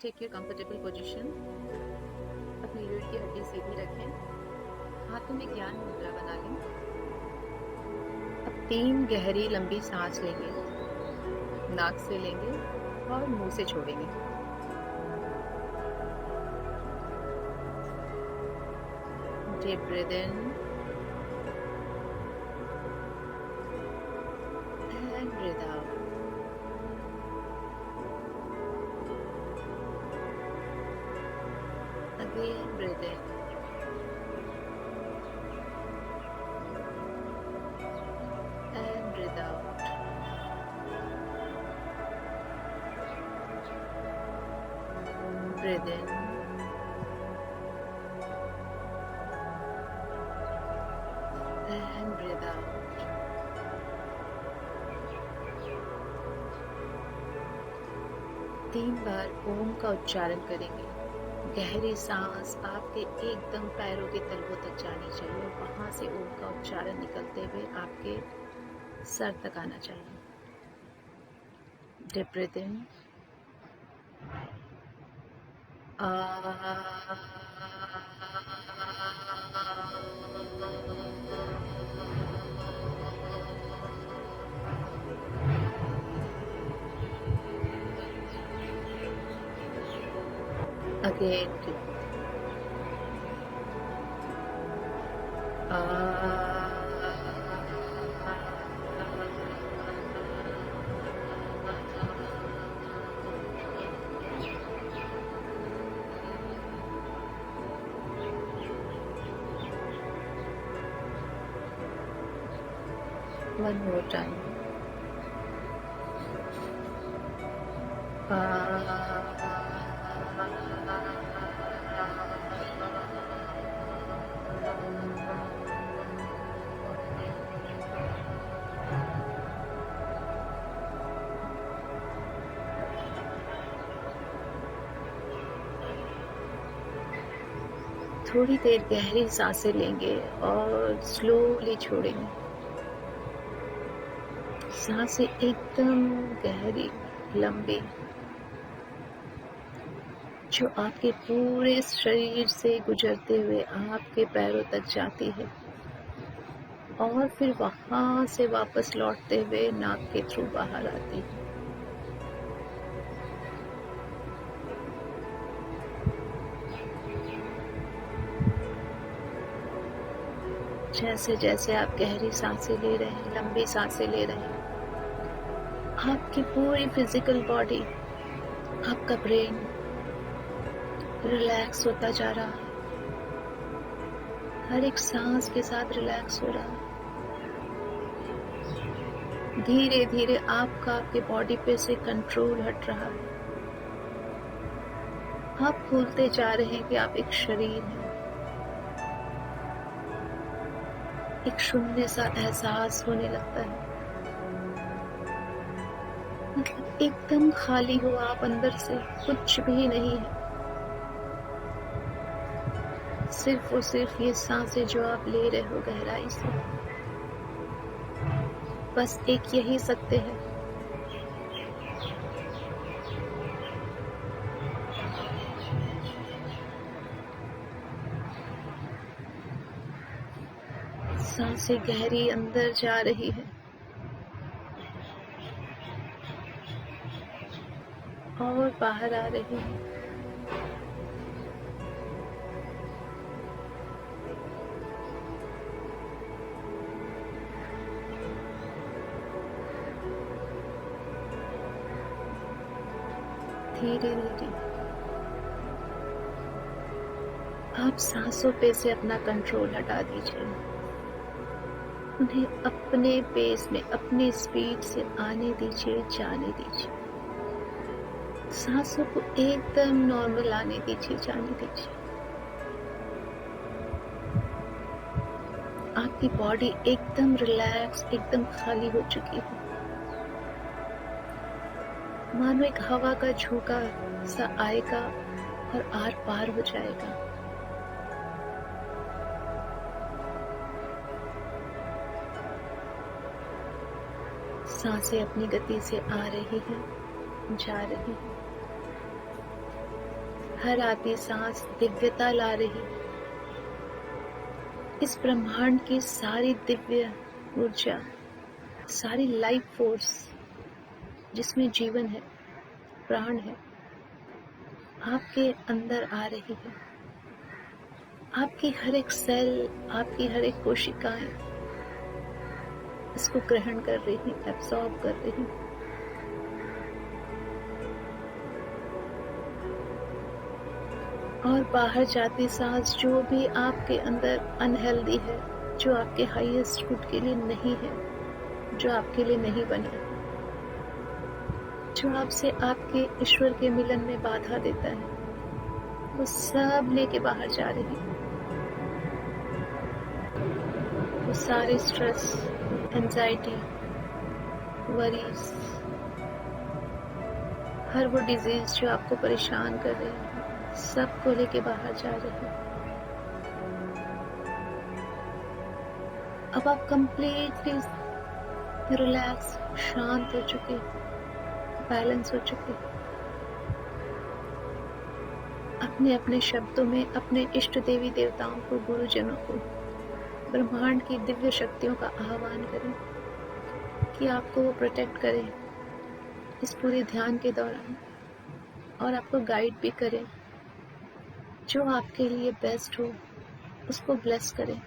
Take your comfortable position. अपनी रीढ़ की हड्डी सीधी रखें। हाथों में ज्ञान मुद्रा बना लें। अब 3 गहरी लंबी सांस लेंगे। नाक से लेंगे और मुंह से छोड़ेंगे। Deep breath in and breathe out. Again, breathe in and breathe out. Breathe in and breathe out. तीन बार ओम का उच्चारण करेंगे। गहरी सांस आपके एकदम पैरों के तलवों तक जानी चाहिए और वहां से ओम का उच्चारण निकलते हुए आपके सर तक आना चाहिए। डीप ब्रीथ इन again. One more time. थोड़ी देर गहरी सांसें लेंगे और स्लोली छोड़ेंगे। सांसें एकदम गहरी लंबी जो आपके पूरे शरीर से गुजरते हुए आपके पैरों तक जाती है और फिर वहां से वापस लौटते हुए नाक के थ्रू बाहर आती है। जैसे जैसे आप गहरी सांसें ले रहे हैं, लंबी सांसें ले रहे हैं, आपकी पूरी फिजिकल बॉडी, आपका ब्रेन रिलैक्स होता जा रहा है। हर एक सांस के साथ रिलैक्स हो रहा है। धीरे धीरे आपके बॉडी पे से कंट्रोल हट रहा है। आप भूलते जा रहे हैं कि आप एक शरीर हैं। एक शून्य सा एहसास होने लगता है, मतलब एकदम खाली हो आप अंदर से, कुछ भी नहीं है। सिर्फ और सिर्फ ये सांसें जो आप ले रहे हो गहराई से, बस एक यही सत्य है। सांसें गहरी अंदर जा रही है और बाहर आ रही है। धीरे धीरे आप सांसों पे से अपना कंट्रोल हटा दीजिए। उन्हें अपने पेस में, अपनी स्पीड से आने दीजिए, जाने दीजिए। सांसों को एकदम नॉर्मल आने दीजिए, जाने दीजिए। आपकी बॉडी एकदम रिलैक्स, एकदम खाली हो चुकी है। मानो एक हवा का झोंका सा आएगा और आर पार हो जाएगा। सांसें अपनी गति से आ रही हैं, जा रही हैं। हर आती सांस दिव्यता ला रही। इस ब्रह्मांड की सारी दिव्य ऊर्जा, सारी लाइफ फोर्स जिसमें जीवन है, प्राण है, आपके अंदर आ रही है। आपकी हर एक सेल, आपकी हर एक कोशिकाएं इसको ग्रहण कर रही, एब्सॉर्ब कर रही। और बाहर जाती सांस जो भी आपके अंदर अनहेल्दी है, जो आपके हाईएस्ट गुड के लिए नहीं है, जो आपके लिए नहीं बनी, जो आपसे आपके ईश्वर के मिलन में बाधा देता है, वो सब लेके बाहर जा रही है। वो सारे स्ट्रेस, एंजाइटी, वरीज, हर वो डिजीज जो आपको परेशान कर रहे हैं, सबको लेके बाहर जा रहे हैं। अब आप कंप्लीटली रिलैक्स, शांत हो चुके, बैलेंस हो चुके। अपने अपने शब्दों में अपने इष्ट देवी देवताओं को, गुरुजनों को, ब्रह्मांड की दिव्य शक्तियों का आह्वान करें कि आपको वो प्रोटेक्ट करें इस पूरे ध्यान के दौरान, और आपको गाइड भी करें। जो आपके लिए बेस्ट हो उसको ब्लेस करें।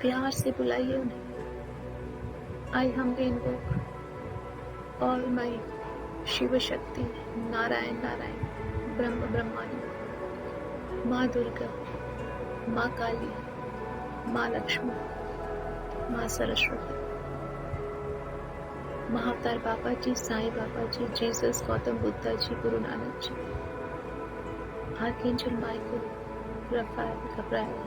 प्यार से बुलाइए उन्हें। आई humbly invoke all my Shiv Shakti, Narayan Narayan, ब्रह्म ब्रह्मांड, माँ दुर्गा, माँ काली, माँ लक्ष्मी, माँ सरस्वती, महाअवतार बाबा जी, साईं बाबा जी, Jesus, Gautam Buddha ji, Guru Nanak ji, archangel Michael, Rafale, गब्राएल,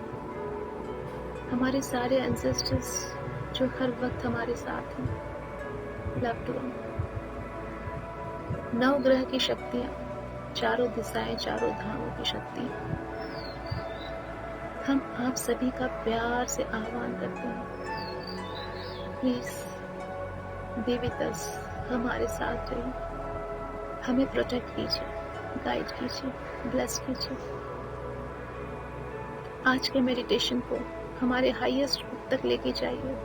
हमारे सारे एंसेस्टर्स जो हर वक्त हमारे साथ हैं, लव्ड वन, नवग्रह की शक्तियां, चारों दिशाएं, चारों धामों की शक्ति, हम आप सभी का प्यार से आह्वान करते हैं। प्लीज बी विद अस, हमारे साथ रहिए, हमें प्रोटेक्ट कीजिए, गाइड कीजिए, ब्लेस कीजिए। आज के मेडिटेशन को हमारे हाईएस्ट तक लेके जाइए।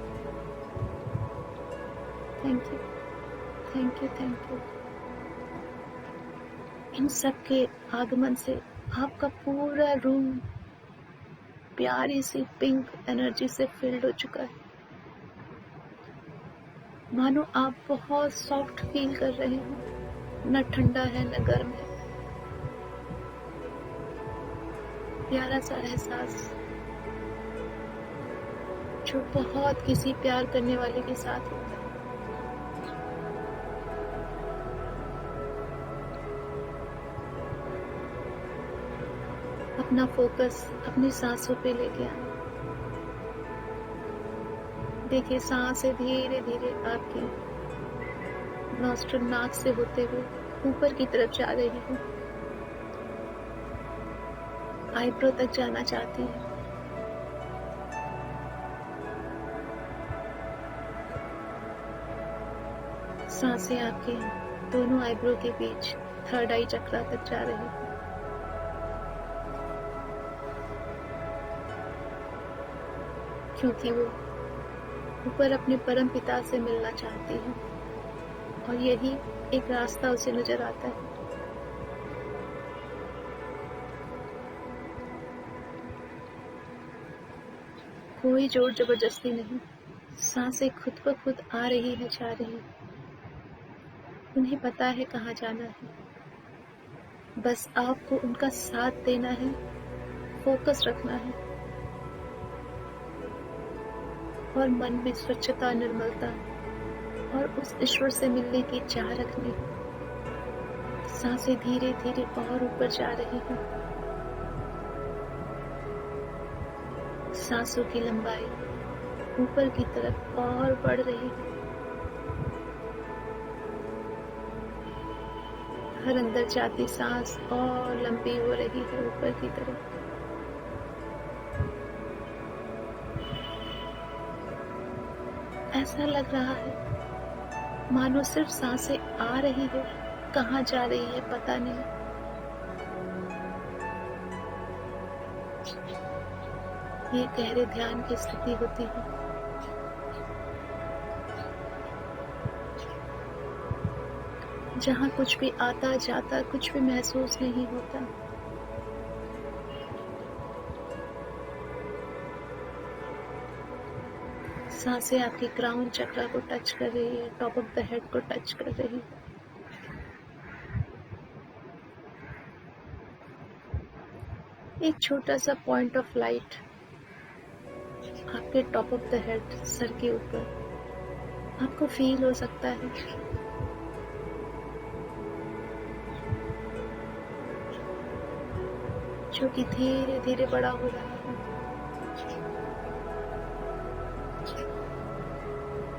Thank you, thank you, thank you. इन सब के आगमन से आपका पूरा रूम प्यारी सी पिंक एनर्जी से फिल्ड हो चुका है। मानो आप बहुत सॉफ्ट फील कर रहे हो, न ठंडा है न गर्म है। प्यारा सा एहसास जो बहुत किसी प्यार करने वाले के साथ होता है। अपना फोकस अपनी सांसों पे लेके आना। देखिए सांसें धीरे धीरे आपकी नॉस्ट्रल, नाक से होते हुए ऊपर की तरफ जा रही है, आईब्रो तक जाना चाहती है। सांसें आपके दोनों आईब्रो के बीच थर्ड आई चक्रा तक जा रही है। क्योंकि वो ऊपर अपने परम पिता से मिलना चाहती है, और यही एक रास्ता उसे नजर आता है। कोई जोर जबरदस्ती नहीं, सांसें खुद ब खुद आ रही है, जा रही है। उन्हें पता है कहाँ जाना है, बस आपको उनका साथ देना है, फोकस रखना है, और मन में स्वच्छता, निर्मलता और उस ईश्वर से मिलने की चाह रखनी। सांसें धीरे धीरे और ऊपर जा रही हैं। सांसों की लंबाई ऊपर की तरफ और बढ़ रही है। हर अंदर जाती सांस और लंबी हो रही है ऊपर की तरफ। ऐसा लग रहा है मानो सिर्फ सांसें आ रही है कहाँ जा रही है पता नहीं। ये गहरे ध्यान की स्थिति होती है। जहाँ कुछ भी आता जाता, कुछ भी महसूस नहीं होता। सांसें आपकी क्राउन चक्र को टच कर रही है, टॉप ऑफ द हेड को टच कर रही है। एक छोटा सा पॉइंट ऑफ लाइट आपके top of the head, sir के ऊपर आपको फील हो सकता है। जो कि धीरे धीरे बड़ा हो रहा है।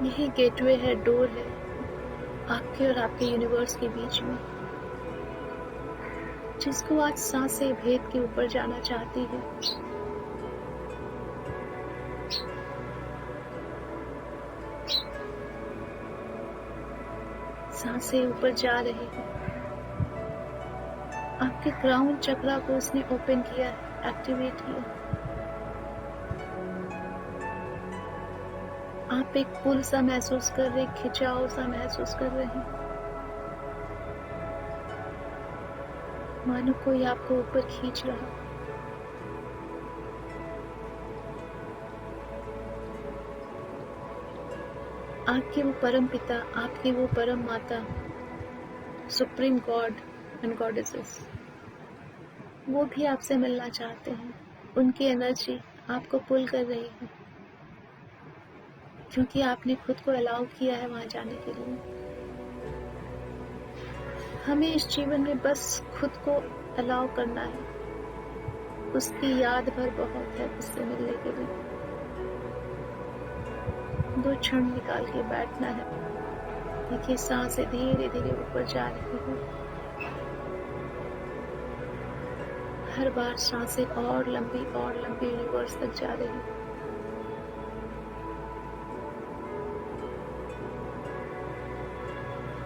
यही गेटवे है, डोर है आपके और आपके यूनिवर्स के बीच में, जिसको आज सांसें भेद के ऊपर जाना चाहती है। सांसें ऊपर जा रही है। आपके क्राउन चक्रा को उसने ओपन किया, एक्टिवेट किया। आप एक पुल सा महसूस कर रहे, खिंचाव सा महसूस कर रहे हैं, मानो कोई आपको ऊपर खींच रहा। आपके वो परम पिता, आपकी वो परम माता, सुप्रीम गॉड एंड गॉडेसेस, वो भी आपसे मिलना चाहते हैं। उनकी एनर्जी आपको पुल कर रही है, क्योंकि आपने खुद को अलाउ किया है वहां जाने के लिए। हमें इस जीवन में बस खुद को अलाउ करना है। उसकी याद भर बहुत है उससे मिलने के लिए। 2 क्षण निकाल के बैठना है। देखिए सांसें धीरे धीरे ऊपर जा रही है। हर बार सांसें और लंबी यूनिवर्स तक जा रही है।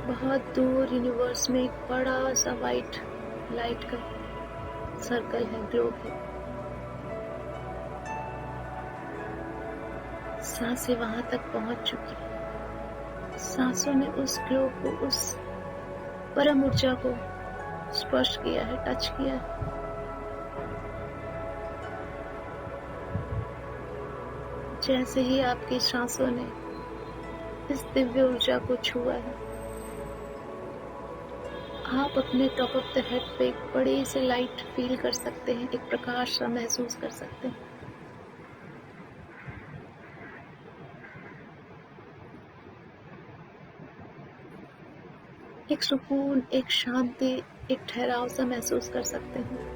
बहुत दूर यूनिवर्स में एक बड़ा सा वाइट लाइट का सर्कल है, ग्लोब है। सांसें वहां तक पहुंच चुकी है। सांसों ने उस ग्लोब को, उस परम ऊर्जा को स्पर्श किया है, टच किया है। जैसे ही आपकी सांसों ने इस दिव्य ऊर्जा को छुआ है, आप अपने टॉप ऑफ द हेड पे एक बड़ी सी लाइट फील कर सकते हैं, एक प्रकाश सा महसूस कर सकते हैं। एक सुकून, एक शांति, एक ठहराव सा महसूस कर सकते हैं।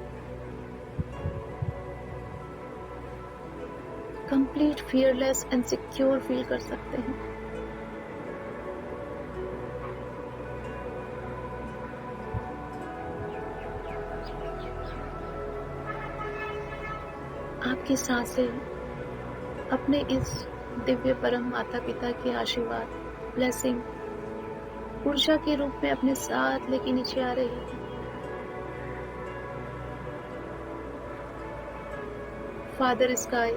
Complete fearless and secure feel कर सकते हैं। आपकी सांसें अपने इस दिव्य परम माता पिता के आशीर्वाद, ब्लेसिंग, ऊर्जा के रूप में अपने साथ लेके नीचे आ रही है। फादर स्काई,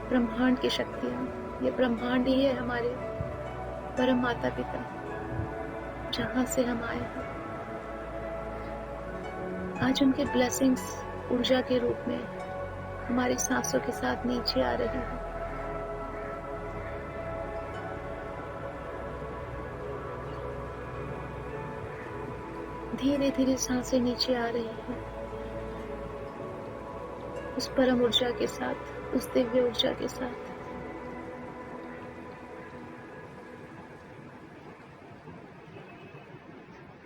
ब्रह्मांड की शक्तियां, ये ब्रह्मांड ही है हमारे परम माता पिता, जहां से हम आए हैं। आज उनके ब्लेसिंग्स ऊर्जा के रूप में हमारी सांसों के साथ नीचे आ रही है। धीरे धीरे सांसें नीचे आ रही हैं, उस परम ऊर्जा के साथ, उस दिव्य ऊर्जा के साथ।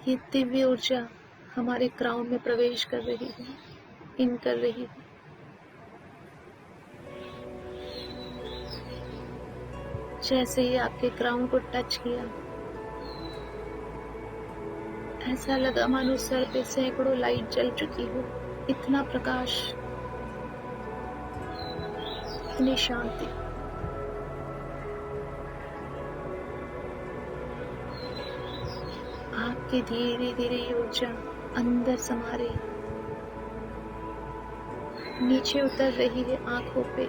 ये दिव्य ऊर्जा हमारे क्राउन में प्रवेश कर रही है, इन कर रही है। जैसे ही आपके क्राउन को टच किया, ऐसा लगा मानो सर पे सैकड़ों लाइट जल चुकी हो। इतना प्रकाश, इतनी शांति। आप आपके धीरे धीरे ये ऊर्जा अंदर समा रही है, नीचे उतर रही है आंखों पे,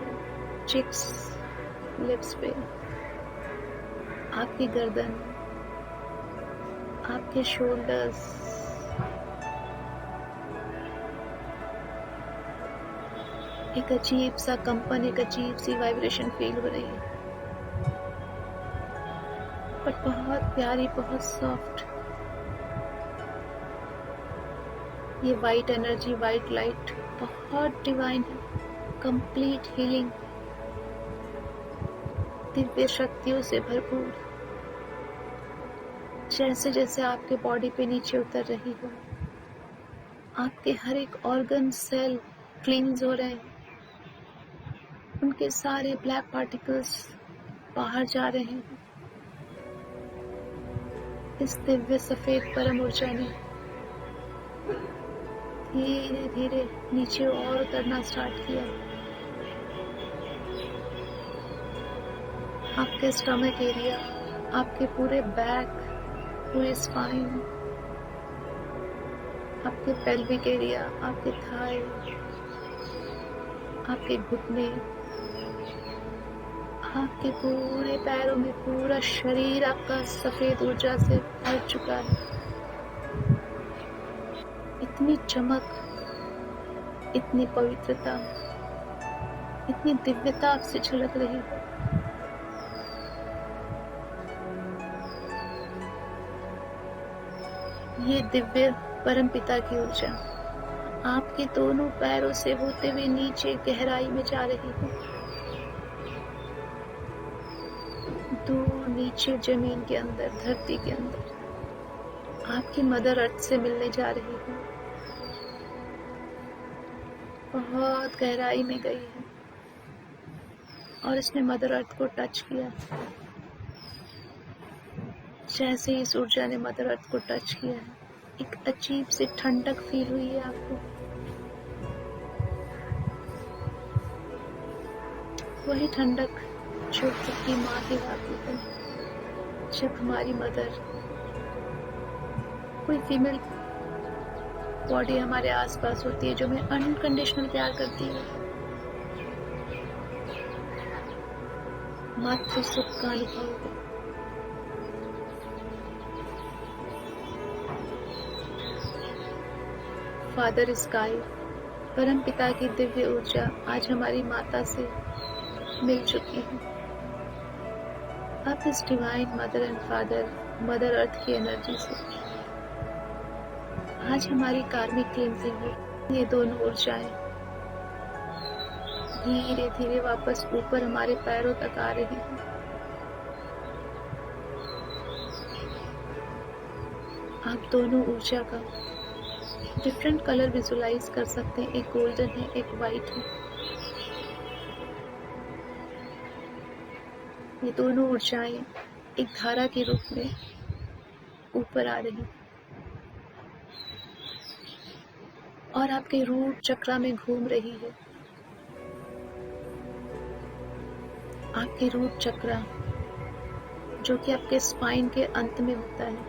चिक्स, लिप्स पे, आपकी गर्दन, आपके शोल्डर्स, एक अजीब सा कंपन, एक अजीब सी वाइब्रेशन फील हो रही है, बट बहुत प्यारी, बहुत सॉफ्ट। ये वाइट एनर्जी, वाइट लाइट बहुत डिवाइन है, कंप्लीट हीलिंग, दिव्य शक्तियों से भरपूर। जैसे जैसे आपके बॉडी पे नीचे उतर रही हो, आपके हर एक ऑर्गन, सेल क्लींस हो रहे हैं, उनके सारे ब्लैक पार्टिकल्स बाहर जा रहे हैं। इस दिव्य सफेद परम ऊर्जा ने धीरे धीरे नीचे और उतरना स्टार्ट किया। आपके स्टमक एरिया, आपके पूरे बैक, पूरे स्पाइन, आपके पेल्विक एरिया, आपके थाई, आपके घुटने, आपके पूरे पैरों में, पूरा शरीर आपका सफेद ऊर्जा से भर चुका है। इतनी चमक, इतनी पवित्रता, इतनी दिव्यता आपसे झलक रही है। ये दिव्य परमपिता की ऊर्जा आपके दोनों पैरों से होते हुए नीचे गहराई में जा रही है, दूर नीचे जमीन के अंदर, धरती के अंदर आपकी मदर अर्थ से मिलने जा रही है। बहुत गहराई में गई है और इसने मदर अर्थ को टच किया। जैसे इस ऊर्जा ने मदर अर्थ को टच किया है, एक अजीब सी ठंडक फील हुई है आपको। वही ठंडक जो अपनी माँ की आती है, जब हमारी मदर, कोई फीमेल बॉडी हमारे आसपास होती है जो हमें अनकंडीशनल प्यार करती है, मातृ सुख का अनुभव। फादर स्काई, परम पिता की दिव्य ऊर्जा आज हमारी माता से मिल चुकी है। अब इस divine mother and father, mother earth की एनर्जी से आज हमारी कार्मिक क्लींजिंग है। ये दोनों ऊर्जाएं धीरे धीरे वापस ऊपर हमारे पैरों तक आ रही है। आप दोनों ऊर्जा का डिफरेंट कलर विजुलाइज कर सकते हैं। एक गोल्डन है, एक वाइट है। ये दोनों ऊर्जाएं एक धारा के रूप में ऊपर आ रही और आपके रूट चक्र में घूम रही है। आपके रूट चक्र जो कि आपके स्पाइन के अंत में होता है,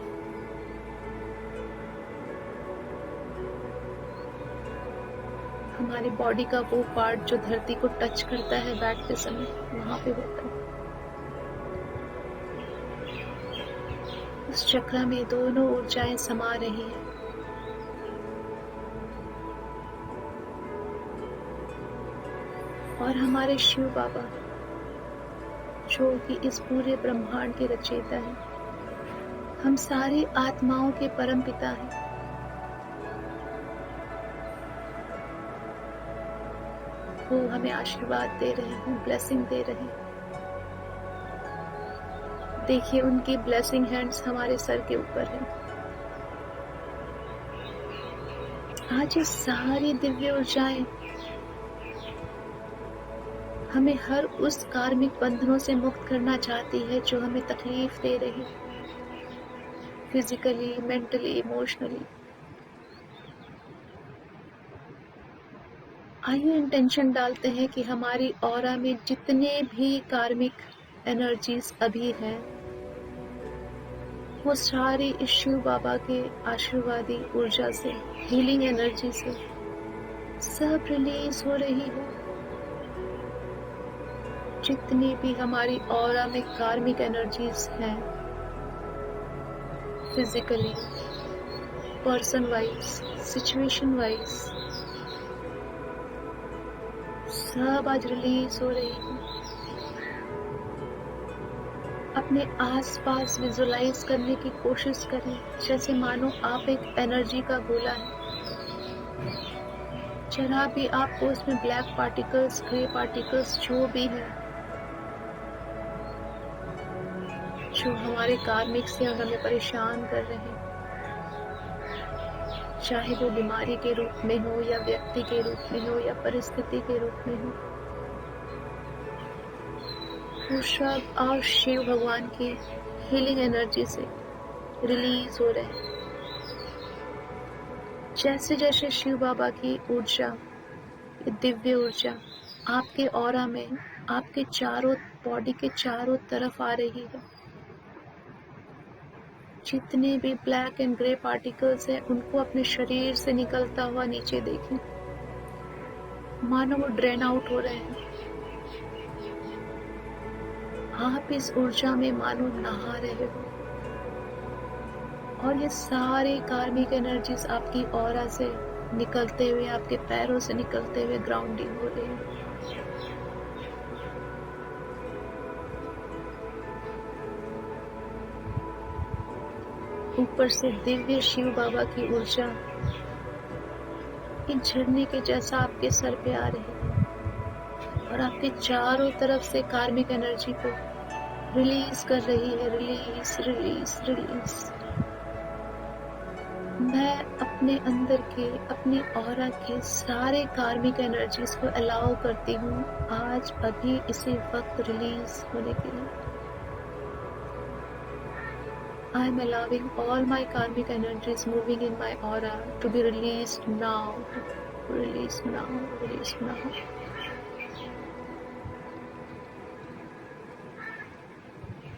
हमारी बॉडी का वो पार्ट जो धरती को टच करता है बैठते समय, वहां पे होता है। उस चक्र में दोनों ऊर्जाएं समा रही हैं। और हमारे शिव बाबा जो कि इस पूरे ब्रह्मांड के रचयिता हैं, हम सारी आत्माओं के परम पिता हैं, वो हमें आशीर्वाद दे रहे हैं, ब्लेसिंग दे रहे हैं। देखिए उनकी ब्लेसिंग हैंड्स हमारे सर के ऊपर है। आज ये सारी दिव्य ऊर्जाएं हमें हर उस कार्मिक बंधनों से मुक्त करना चाहती है जो हमें तकलीफ दे रही, फिजिकली, मेंटली, इमोशनली। आइए इंटेंशन डालते हैं कि हमारी ऑरा में जितने भी कार्मिक एनर्जीज अभी हैं, वो सारी इस शिव बाबा के आशीर्वादी ऊर्जा से, हीलिंग एनर्जी से सब रिलीज हो रही है। जितनी भी हमारी ऑरा में कार्मिक एनर्जीज हैं, physically, person wise, situation wise, सब आज रिलीज हो रही है। अपने आसपास विजुलाइज करने की कोशिश करें, जैसे मानो आप एक एनर्जी का गोला है। जरा भी आपको उसमें ब्लैक पार्टिकल्स, ग्रे पार्टिकल्स जो भी है, जो हमारे कार्मिक से हमें परेशान कर रहे हैं, चाहे वो बीमारी के रूप में हो या व्यक्ति के रूप में हो या परिस्थिति के रूप में हो, वो सब और शिव भगवान की हीलिंग एनर्जी से रिलीज हो रहे हैं। जैसे जैसे शिव बाबा की ऊर्जा, दिव्य ऊर्जा आपके ऑरा में, आपके चारों बॉडी के चारों तरफ आ रही है, जितने भी ब्लैक एंड ग्रे पार्टिकल्स हैं उनको अपने शरीर से निकलता हुआ नीचे देखें, मानो वो ड्रेन आउट हो रहे हैं। आप इस ऊर्जा में मानो नहा रहे हो और ये सारे कार्मिक एनर्जीज आपकी ऑरा से निकलते हुए, आपके पैरों से निकलते हुए ग्राउंडिंग हो रही है। ऊपर से दिव्य शिव बाबा की ऊर्जा एक झरने के जैसा आपके सर पे आ रही है और आपके चारों तरफ से कार्मिक एनर्जी को रिलीज कर रही है। Release, release, release. मैं अपने अंदर के, अपने ऑरा के सारे कार्मिक एनर्जीज को अलाउ करती हूँ आज अभी इसी वक्त रिलीज होने के लिए। I am allowing all my karmic energies moving in my aura to be released now, released now, released now.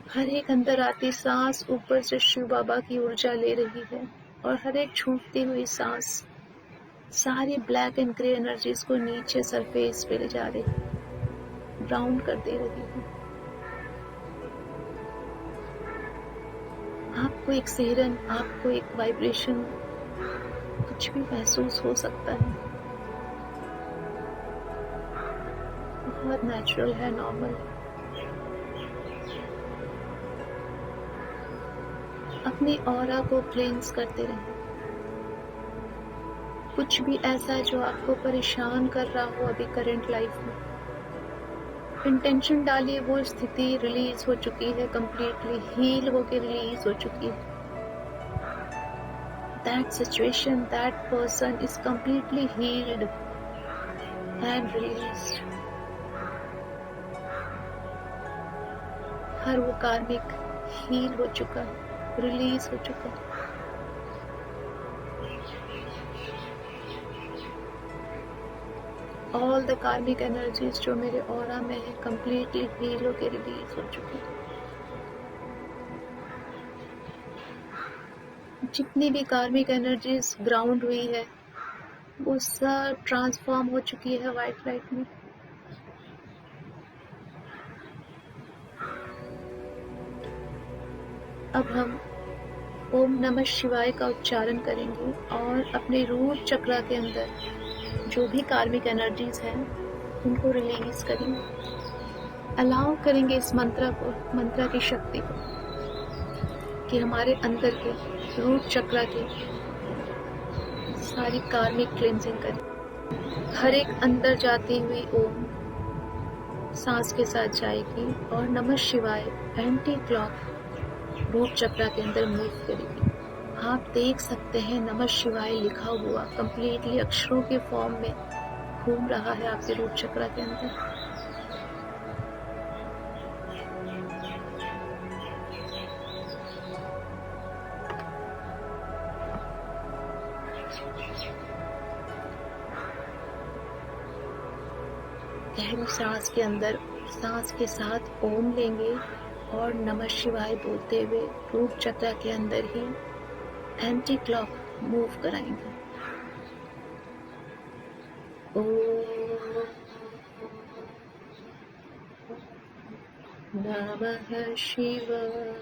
हर एक अंदर आती सांस ऊपर से शिव बाबा की ऊर्जा ले रही है और हर एक छूटती हुई सांस सारी ब्लैक एंड ग्रे एनर्जीज को नीचे सरफेस पे ले जा रही है, ब्राउन कर दे रही है। आपको एक सिहरन, आपको एक वाइब्रेशन, कुछ भी महसूस हो सकता है। बहुत नेचुरल है, नॉर्मल है। अपनी ऑरा को क्लींस करते रहें। कुछ भी ऐसा जो आपको परेशान कर रहा हो अभी करंट लाइफ में, इंटेंशन डालिए वो स्थिति रिलीज हो चुकी है, कंप्लीटली हील होके रिलीज हो चुकी है। That situation, that person is completely healed and released. हर वो कार्मिक हील हो चुका है, रिलीज हो चुका है। ऑल द कार्मिक एनर्जीज जो मेरे ऑरा में है कंप्लीटली हील होके रिलीज हो चुकी है। जितनी भी कार्मिक एनर्जीज ग्राउंड हुई है वो सब ट्रांसफॉर्म हो चुकी है व्हाइट लाइट में। अब हम ओम नमः शिवाय का उच्चारण करेंगे और अपने रूट चक्र के अंदर जो भी कार्मिक एनर्जीज हैं उनको रिलीज करेंगे। अलाउ करेंगे इस मंत्र को, मंत्र की शक्ति को, कि हमारे अंदर के रूट चक्र के सारी कार्मिक क्लेंजिंग करें। हर एक अंदर जाती हुई ओम सांस के साथ जाएगी और नमः शिवाय एंटी क्लॉक रूट चक्र के अंदर मूव करेगी। आप देख सकते हैं नमः शिवाय लिखा हुआ कंप्लीटली अक्षरों के फॉर्म में घूम रहा है आपके रूट चक्र के अंदर। गहरी सांस के अंदर, सांस के साथ ओम लेंगे और नमः शिवाय बोलते हुए रूट चक्र के अंदर ही एंटी क्लॉक मूव कराएंगे। ओम नमः शिवाय।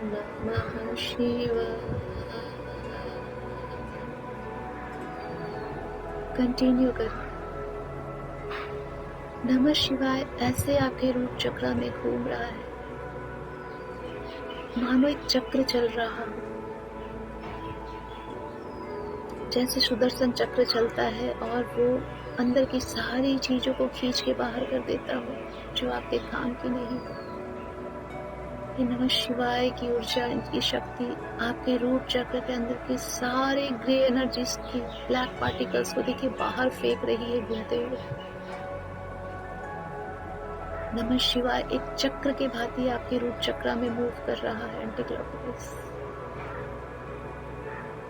नमः शिवाय। कंटिन्यू करें। नमः शिवाय ऐसे आपके रूट चक्र में घूम रहा है, मानो एक चक्र चल रहा हो, जैसे सुदर्शन चक्र चलता है और वो अंदर की सारी चीजों को खींच के बाहर कर देता हो जो आपके काम की नहीं। ये नमः शिवाय की ऊर्जा, इनकी शक्ति आपके रूट चक्र के अंदर के सारे ग्रे एनर्जीज की ब्लैक पार्टिकल्स को देखिए बाहर फेंक रही है घूमते हुए। नमः शिवाय एक चक्र के भांति आपके रूट चक्र में मूव कर रहा है एंटी क्लॉकवाइज।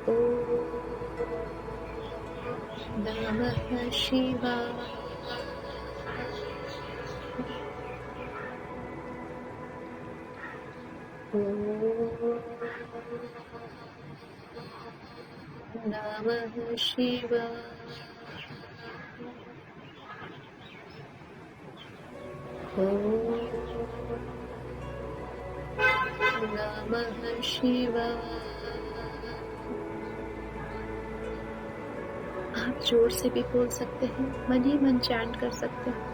ओम नमः शिवाय। ओम नमः शिवाय। ओम नमः शिवाय। आप जोर से भी बोल सकते हैं, मन ही मन चैंट कर सकते हैं।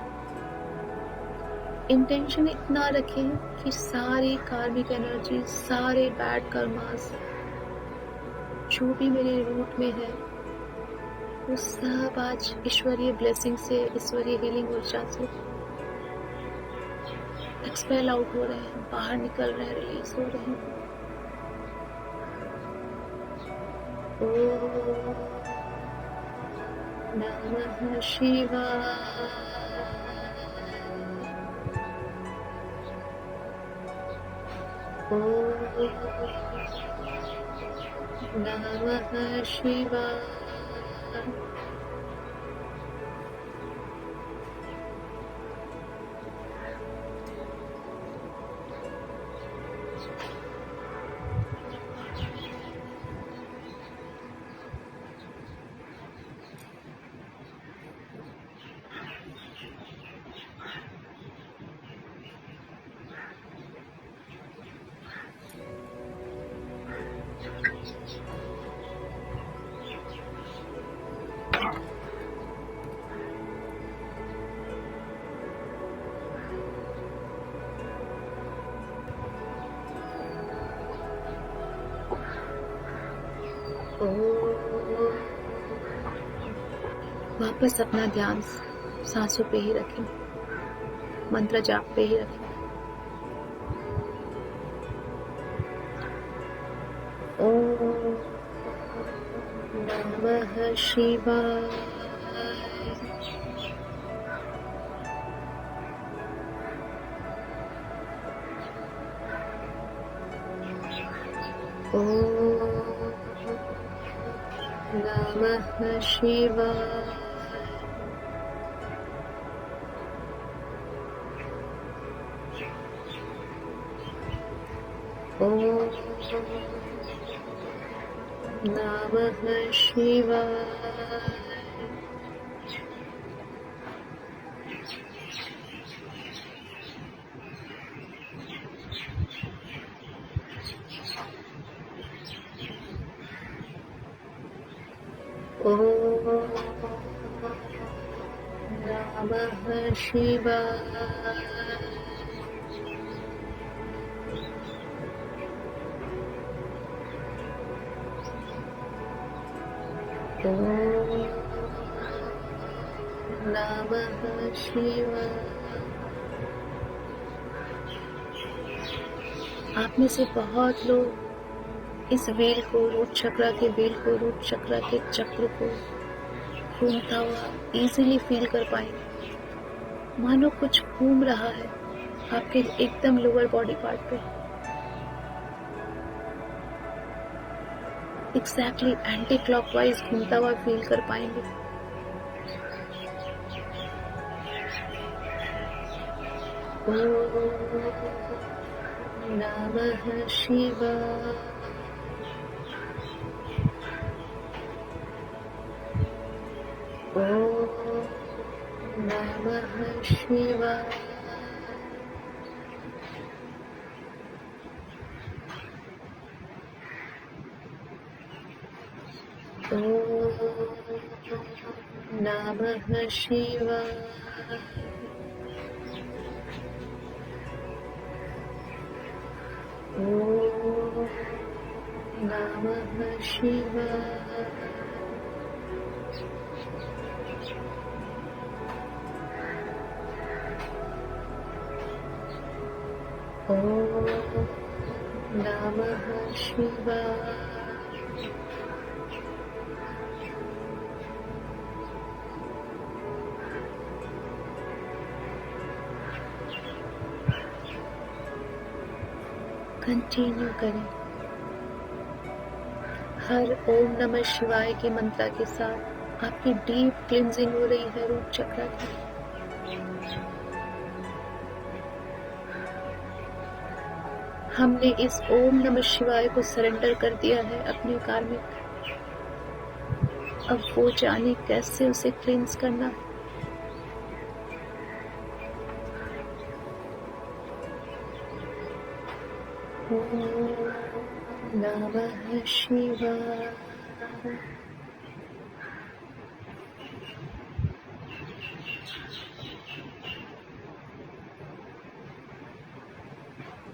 इंटेंशन इतना रखें कि सारी कार्मिक एनर्जी, सारे बैड कर्मास जो भी मेरे रूट में है, वो सब आज ईश्वरीय ब्लेसिंग से, ईश्वरीय हीलिंग ऊर्जा से एक्सपेल आउट हो रहे हैं, बाहर निकल रहे हैं, रिलीज हो रहे हैं। ओम नमः शिवाय। ओम नमः शिवाय। वापस अपना ध्यान सांसों पे ही रखें, मंत्र जाप पे ही रखें। ओम नमः शिवाय। ओम नमः शिवाय। ओम नमः शिवाय। ओम नमः शिवाय। ओम नमः शिवाय। आप में से बहुत लोग इस व्हील को, रूट चक्र के व्हील को, रूट चक्र के चक्र को घूमता हुआ इजीली फील कर पाएंगे, मानो कुछ घूम रहा है आपके एकदम लोअर बॉडी पार्ट पे। एग्जैक्टली एंटी क्लॉकवाइज घूमता हुआ फील कर पाएंगे। ओम नमः शिवाय। ओम नमः शिवाय। ओम नमः शिवाय। ओम नमः शिवाय। ओम नमः शिवाय। कंटिन्यू करें। हर ओम नमः शिवाय के मंत्र के साथ आपकी डीप क्लींजिंग हो रही है रूट चक्र की। हमने इस ओम नमः शिवाय को सरेंडर कर दिया है अपने कार्मिक। अब वो जाने कैसे उसे क्लींस करना है। ओम नमः शिवाय।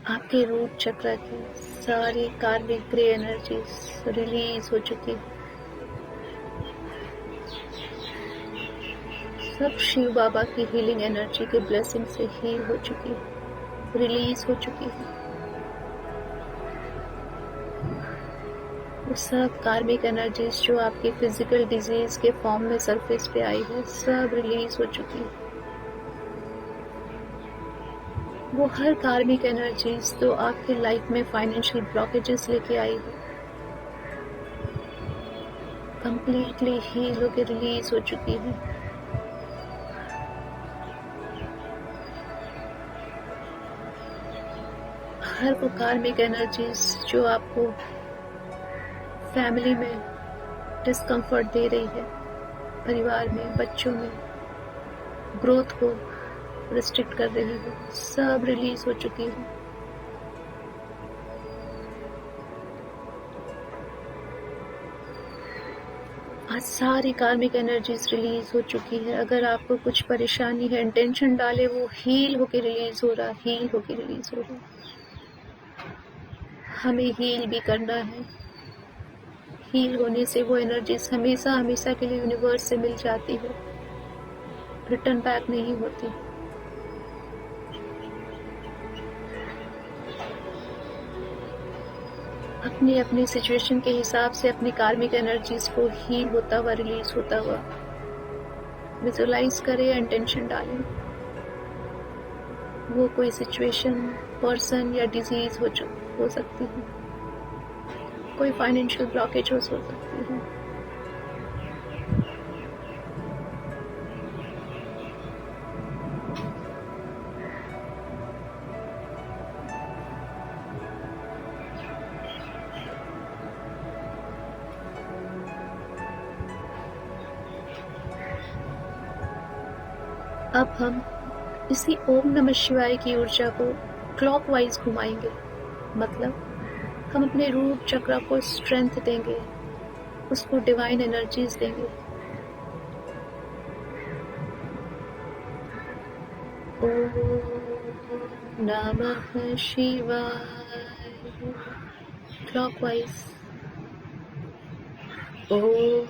आपके रूट चक्र की सारी कार्मिक ग्रे एनर्जीज रिलीज हो चुकी है। सब शिव बाबा की हीलिंग एनर्जी के ब्लेसिंग से हील हो चुकी है, रिलीज हो चुकी है। वो सब कार्मिक एनर्जीज जो आपकी फिजिकल डिजीज के फॉर्म में सरफेस पे आई है, सब रिलीज हो चुकी है। वो हर कार्मिक एनर्जीज तो आपके लाइफ में फाइनेंशियल ब्लॉकेजेस लेके आई है, कंप्लीटली हील होकर रिलीज हो चुकी है। हर वो कार्मिक एनर्जीज जो आपको फैमिली में डिस्कम्फर्ट दे रही है, परिवार में, बच्चों में ग्रोथ को रिस्ट्रिक्ट कर रही है, सब रिलीज हो चुकी है। आज सारी कार्मिक एनर्जीज रिलीज हो चुकी है। अगर आपको कुछ परेशानी है, इंटेंशन डाले, वो हील होके रिलीज हो रहा, हील होके रिलीज हो रहा। हमें हील भी करना है। हील होने से वो एनर्जीज हमेशा हमेशा के लिए यूनिवर्स से मिल जाती है, रिटर्न बैक नहीं होती। अपनी अपनी सिचुएशन के हिसाब से अपनी कार्मिक एनर्जीज को हील होता हुआ, रिलीज होता हुआ विजुअलाइज करें, इंटेंशन डालें। वो कोई सिचुएशन, पर्सन या डिजीज हो सकती है, कोई फाइनेंशियल ब्लॉकेज हो सकती है। अब हम इसी ओम नमः शिवाय की ऊर्जा को क्लॉकवाइज घुमाएंगे, मतलब हम अपने रूट चक्र को स्ट्रेंथ देंगे, उसको डिवाइन एनर्जीज देंगे। ओम नमः शिवाय क्लॉकवाइज। ओम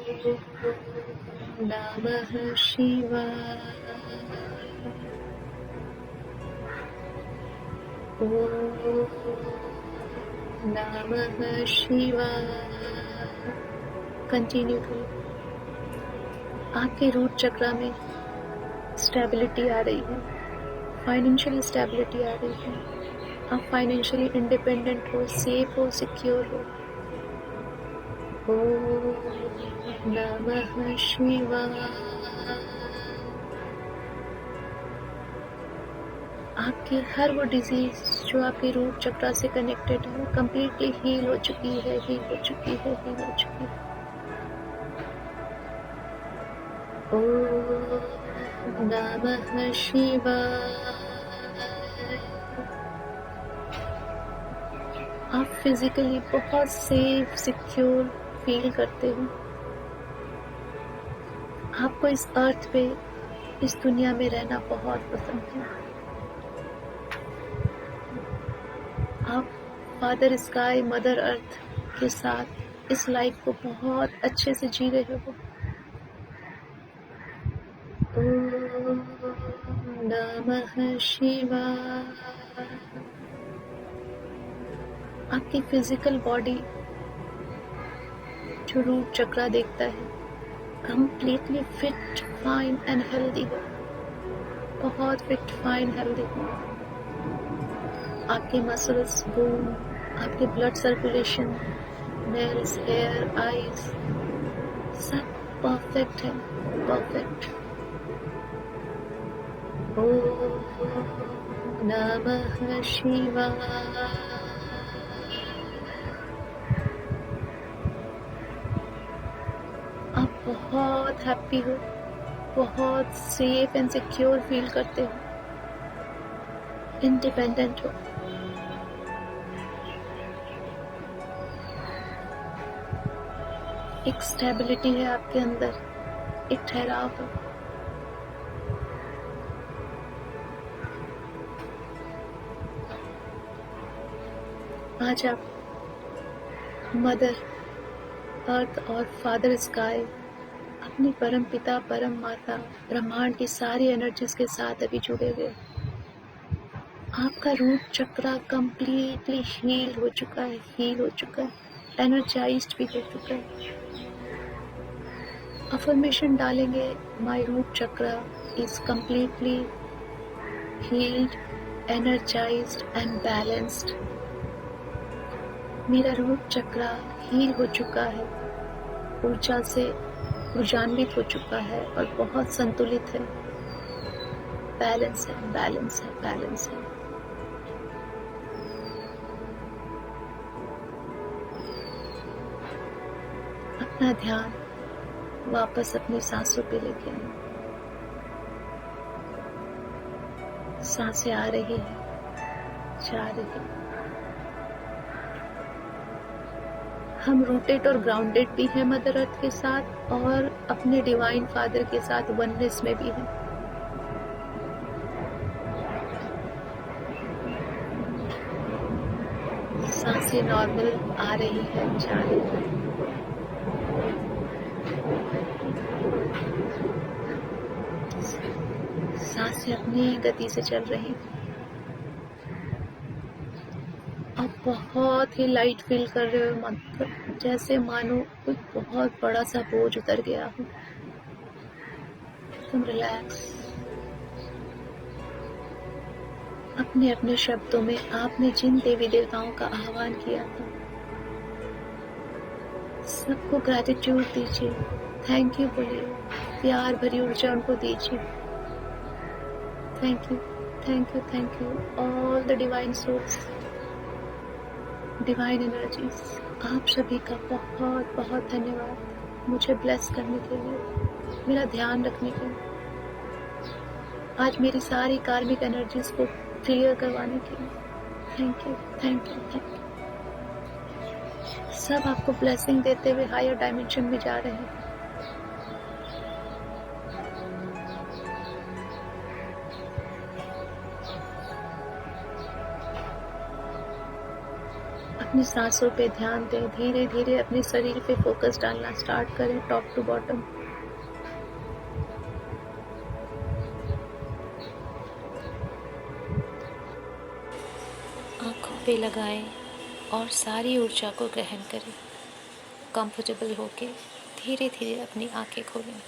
नमः शिवाय। ओम नमः शिवाय। कंटिन्यू करें। आपके रूट चक्र में स्टेबिलिटी आ रही है, फाइनेंशियल स्टेबिलिटी आ रही है। आप फाइनेंशियली इंडिपेंडेंट हो, सेफ हो, सिक्योर हो। ओम नमः शिवाय। आपकी हर वो डिजीज जो आपके रूट चक्रा से कनेक्टेड है कंप्लीटली हील हो चुकी है, हील हो चुकी है, हील हो चुकी है। ओम नमः शिवाय। आप फिजिकली बहुत सेफ सिक्योर फील करते हो। आपको इस अर्थ पे, इस दुनिया में रहना बहुत पसंद है। आप फादर स्काई, मदर अर्थ के साथ इस लाइफ को बहुत अच्छे से जी रहे हो। ओम नमः शिवाय। आपकी फिजिकल बॉडी जो रूट चक्रा देखता है completely fit, fine and healthy हो, बहुत फिट, फाइन, हेल्दी हो। आपके मसल्स, बोन, आपके blood circulation, nails, hair, eyes सब परफेक्ट है, परफेक्ट। ओम नमः शिवाय। आप बहुत हैप्पी हो, बहुत सेफ एंड सिक्योर फील करते हो, इंडिपेंडेंट हो। एक स्टेबिलिटी है आपके अंदर, एक ठहराव है। आज आप मदर अर्थ और फादर स्काई, अपनी परम पिता, परम माता, ब्रह्मांड की सारी एनर्जीज के साथ अभी जुड़े हुए। आपका रूट चक्रा कंप्लीटली हील हो चुका है, हील हो चुका है, एनर्जाइज्ड भी हो चुका है। अफर्मेशन डालेंगे, my root chakra is completely healed, energized and balanced. मेरा रूट चक्रा हील हो चुका है, ऊर्जा से ऊर्जान्वित हो चुका है और बहुत संतुलित है, बैलेंस है, बैलेंस है, बैलेंस है। अपना ध्यान वापस अपनी सांसों पे लेके आए। सांसें आ रही है, जा रही है। हम रूटेड और ग्राउंडेड भी हैं मदर अर्थ के साथ और अपने डिवाइन फादर के साथ वननेस में भी हैं। सांसें नॉर्मल आ रही है, जा रही है। सांसें अपनी गति से चल रही हैं। आप बहुत ही लाइट फील कर रहे हो, मतलब जैसे मानो कोई बहुत बड़ा सा बोझ उतर गया हो। तुम रिलैक्स। अपने अपने शब्दों में आपने जिन देवी देवताओं का आह्वान किया था सबको ग्रैटिट्यूड दीजिए, थैंक यू बोलिए, प्यार भरी ऊर्जा उनको दीजिए। Thank you, thank you, thank you all the divine souls, divine energies. आप सभी का बहुत बहुत धन्यवाद मुझे ब्लेस करने के लिए, मेरा ध्यान रखने के लिए, आज मेरी सारी कार्मिक एनर्जीज को क्लियर करवाने के लिए। Thank you, thank you, thank you. सब आपको ब्लेसिंग देते हुए हायर डायमेंशन में जा रहे हैं। अपनी सांसों पे ध्यान दें, धीरे धीरे अपने शरीर पे फोकस डालना स्टार्ट करें, टॉप टू बॉटम। आंखों पे लगाएं और सारी ऊर्जा को ग्रहण करें। कंफर्टेबल होके धीरे धीरे अपनी आंखें खोलें।